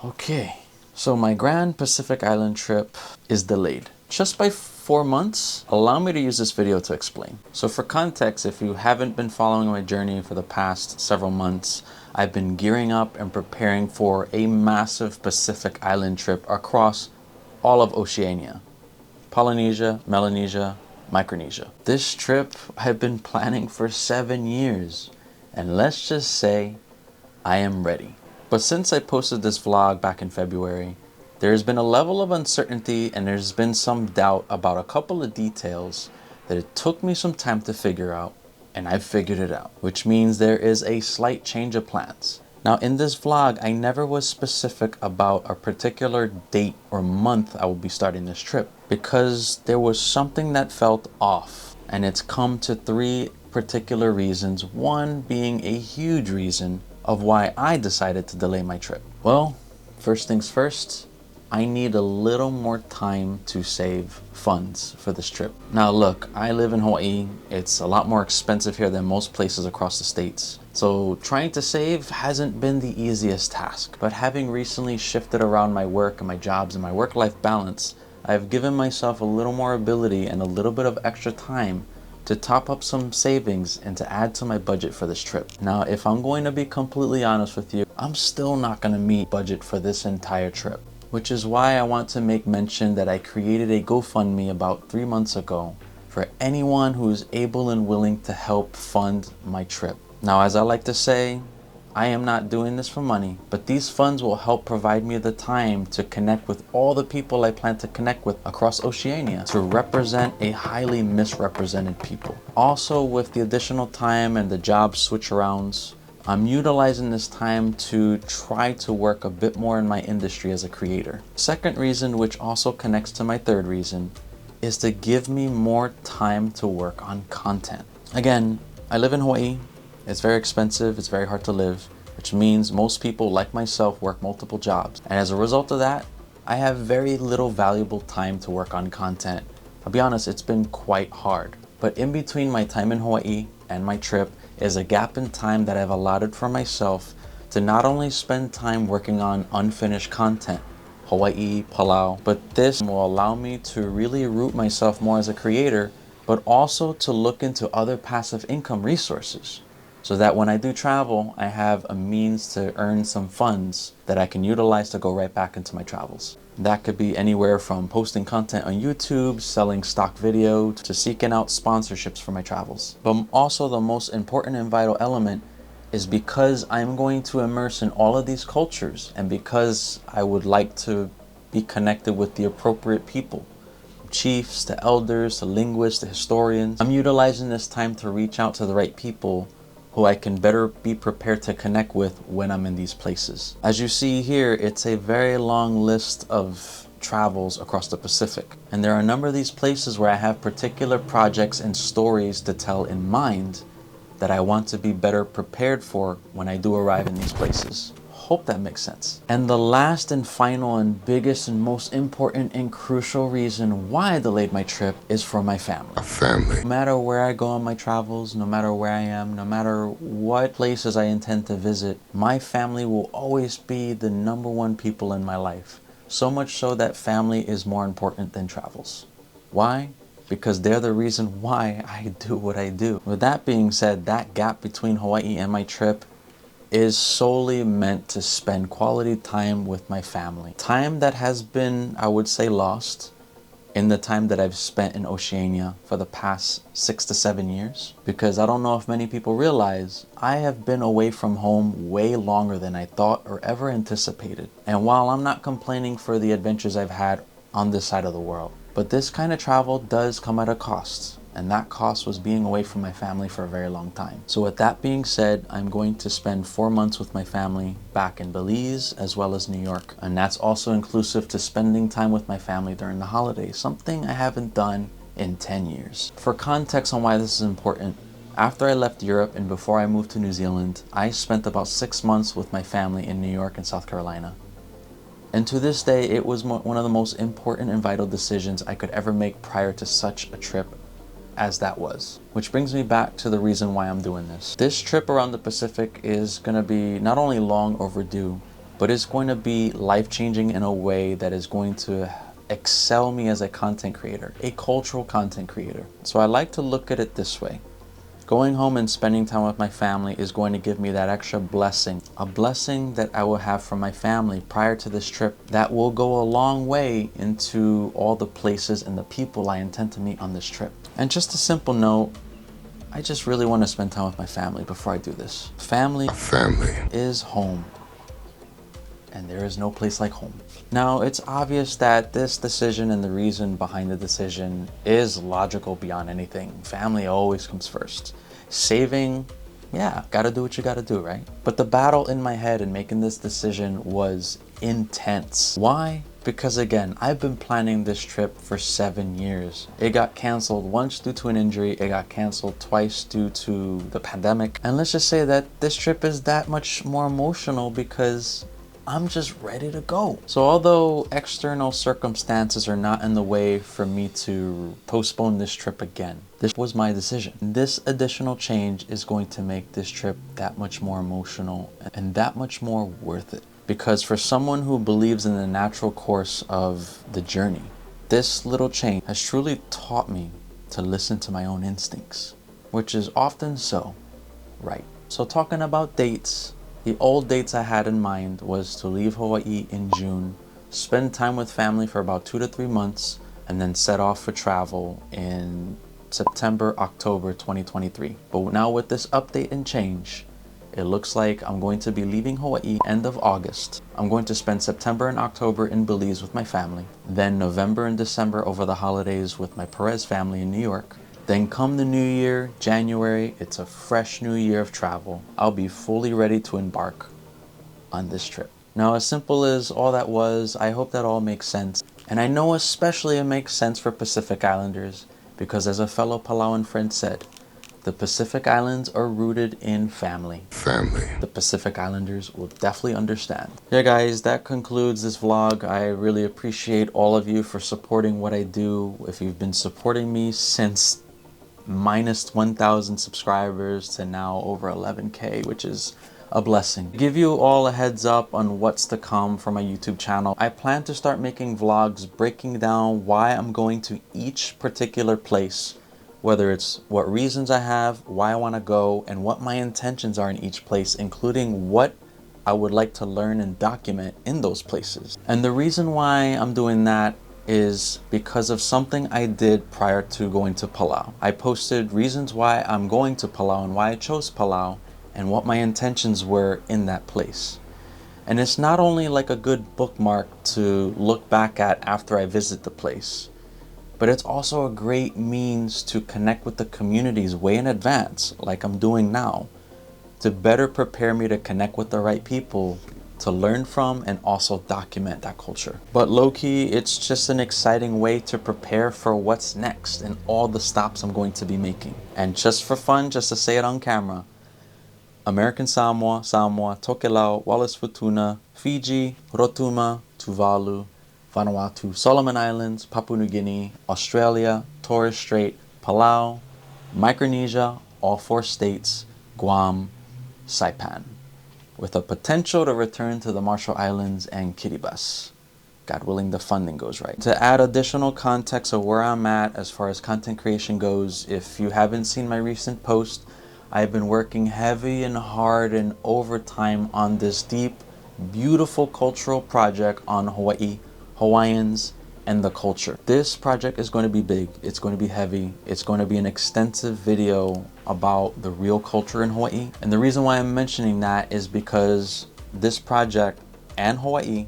Okay, so my Grand Pacific Island trip is delayed just by 4 months. Allow me to use this video to explain. So for context, if you haven't been following my journey for the past several months, I've been gearing up and preparing for a massive Pacific Island trip across all of Oceania: Polynesia, Melanesia, Micronesia. This trip I've been planning for 7 years, and let's just say I am ready. But since I posted this vlog back in February, there's been a level of uncertainty and there's been some doubt about a couple of details that it took me some time to figure out, and I've figured it out, which means there is a slight change of plans. Now in this vlog, I never was specific about a particular date or month I will be starting this trip, because there was something that felt off, and it's come to 3 particular reasons, one being a huge reason of why I decided to delay my trip. Well, first things first, I need a little more time to save funds for this trip. Now look, I live in Hawaii. It's a lot more expensive here than most places across the states. So trying to save hasn't been the easiest task, but having recently shifted around my work and my jobs and my work-life balance, I've given myself a little more ability and a little bit of extra time to top up some savings and to add to my budget for this trip. Now, if I'm going to be completely honest with you, I'm still not going to meet budget for this entire trip, which is why I want to make mention that I created a GoFundMe about 3 months ago for anyone who is able and willing to help fund my trip. Now, as I like to say, I am not doing this for money, but these funds will help provide me the time to connect with all the people I plan to connect with across Oceania to represent a highly misrepresented people. Also, with the additional time and the job switch-arounds, I'm utilizing this time to try to work a bit more in my industry as a creator. Second reason, which also connects to my third reason, is to give me more time to work on content. Again, I live in Hawaii. It's very expensive, it's very hard to live, which means most people like myself work multiple jobs. And as a result of that, I have very little valuable time to work on content. I'll be honest, it's been quite hard. But in between my time in Hawaii and my trip is a gap in time that I've allotted for myself to not only spend time working on unfinished content, Hawaii, Palau, but this will allow me to really root myself more as a creator, but also to look into other passive income resources, so that when I do travel, I have a means to earn some funds that I can utilize to go right back into my travels. That could be anywhere from posting content on YouTube, selling stock video, to seeking out sponsorships for my travels. But also the most important and vital element is because I'm going to immerse in all of these cultures, and because I would like to be connected with the appropriate people, chiefs, to elders, to linguists, to historians, I'm utilizing this time to reach out to the right people who I can better be prepared to connect with when I'm in these places. As you see here, it's a very long list of travels across the Pacific. And there are a number of these places where I have particular projects and stories to tell in mind that I want to be better prepared for when I do arrive in these places. Hope that makes sense. And the last and final and biggest and most important and crucial reason why I delayed my trip is for my family. A family. No matter where I go on my travels, no matter where I am, no matter what places I intend to visit, my family will always be the #1 people in my life. So much so that family is more important than travels. Why? Because they're the reason why I do what I do. With that being said, that gap between Hawaii and my trip is solely meant to spend quality time with my family. Time that has been, I would say, lost in the time that I've spent in Oceania for the past 6 to 7 years. Because I don't know if many people realize, I have been away from home way longer than I thought or ever anticipated. And while I'm not complaining for the adventures I've had on this side of the world, but this kind of travel does come at a cost. And that cost was being away from my family for a very long time. So with that being said, I'm going to spend 4 months with my family back in Belize as well as New York. And that's also inclusive to spending time with my family during the holidays, something I haven't done in 10 years. For context on why this is important, after I left Europe and before I moved to New Zealand, I spent about 6 months with my family in New York and South Carolina. And to this day, it was one of the most important and vital decisions I could ever make prior to such a trip as that was. Which brings me back to the reason why I'm doing this. This trip around the Pacific is gonna be not only long overdue, but it's going to be life-changing in a way that is going to excel me as a content creator, a cultural content creator. So I like to look at it this way. Going home and spending time with my family is going to give me that extra blessing, a blessing that I will have from my family prior to this trip that will go a long way into all the places and the people I intend to meet on this trip. And just a simple note, I just really want to spend time with my family before I do this. Family is home. And there is no place like home. Now, it's obvious that this decision and the reason behind the decision is logical beyond anything. Family always comes first. Saving, yeah, gotta do what you gotta do, right? But the battle in my head in making this decision was intense. Why? Because again, I've been planning this trip for 7 years. It got canceled once due to an injury. It got canceled twice due to the pandemic. And let's just say that this trip is that much more emotional because I'm just ready to go. So although external circumstances are not in the way for me to postpone this trip again, this was my decision. This additional change is going to make this trip that much more emotional and that much more worth it. Because for someone who believes in the natural course of the journey, this little change has truly taught me to listen to my own instincts, which is often so right. So talking about dates, the old dates I had in mind was to leave Hawaii in June, spend time with family for about 2 to 3 months, and then set off for travel in September, October 2023. But now with this update and change, it looks like I'm going to be leaving Hawaii end of August. I'm going to spend September and October in Belize with my family, then November and December over the holidays with my Perez family in New York. Then come the new year, January, it's a fresh new year of travel. I'll be fully ready to embark on this trip. Now, as simple as all that was, I hope that all makes sense. And I know especially it makes sense for Pacific Islanders because as a fellow Palauan friend said, the Pacific Islands are rooted in family. The Pacific Islanders will definitely understand. Yeah guys, that concludes this vlog. I really appreciate all of you for supporting what I do. If you've been supporting me since minus 1,000 subscribers to now over 11K, which is a blessing. Give you all a heads up on what's to come for my YouTube channel. I plan to start making vlogs breaking down why I'm going to each particular place, whether it's what reasons I have, why I want to go, and what my intentions are in each place, including what I would like to learn and document in those places. And the reason why I'm doing that is because of something I did prior to going to Palau. I posted reasons why I'm going to Palau and why I chose Palau and what my intentions were in that place. And it's not only like a good bookmark to look back at after I visit the place, but it's also a great means to connect with the communities way in advance, like I'm doing now, to better prepare me to connect with the right people to learn from and also document that culture. But low-key, it's just an exciting way to prepare for what's next and all the stops I'm going to be making. And just for fun, just to say it on camera, American Samoa, Tokelau, Wallis Futuna, Fiji, Rotuma, Tuvalu, Vanuatu, Solomon Islands, Papua New Guinea, Australia, Torres Strait, Palau, Micronesia, all 4 states, Guam, Saipan, with a potential to return to the Marshall Islands and Kiribati, God willing the funding goes right. To add additional context of where I'm at as far as content creation goes, if you haven't seen my recent post, I've been working heavy and hard and overtime on this deep, beautiful cultural project on Hawaii, Hawaiians, and the culture. This project is going to be big, it's going to be heavy, it's going to be an extensive video about the real culture in Hawaii. And the reason why I'm mentioning that is because this project and Hawaii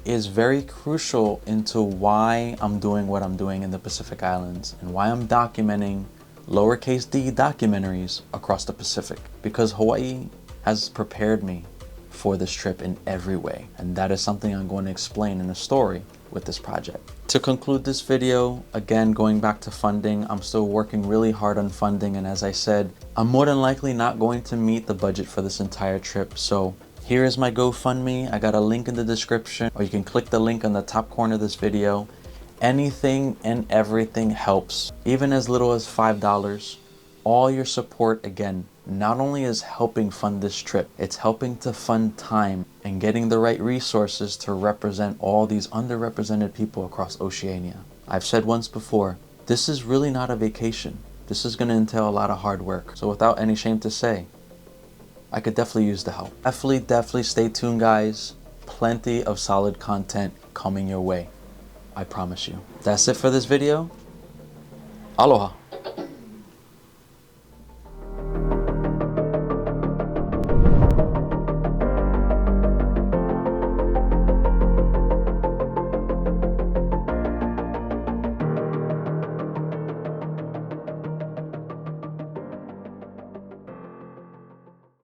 is very crucial into why I'm doing what I'm doing in the Pacific Islands and why I'm documenting lowercase d documentaries across the Pacific, because Hawaii has prepared me for this trip in every way, and that is something I'm going to explain in a story with this project. To conclude this video, again, going back to funding, I'm still working really hard on funding, and as I said, I'm more than likely not going to meet the budget for this entire trip. So here is my GoFundMe. I got a link in the description, or you can click the link on the top corner of this video Anything and everything helps, even as little as $5. All your support, again, not only is helping fund this trip, it's helping to fund time and getting the right resources to represent all these underrepresented people across Oceania. I've said once before, this is really not a vacation. This is going to entail a lot of hard work. So without any shame to say, I could definitely use the help. Definitely stay tuned, guys. Plenty of solid content coming your way. I promise you. That's it for this video. Aloha.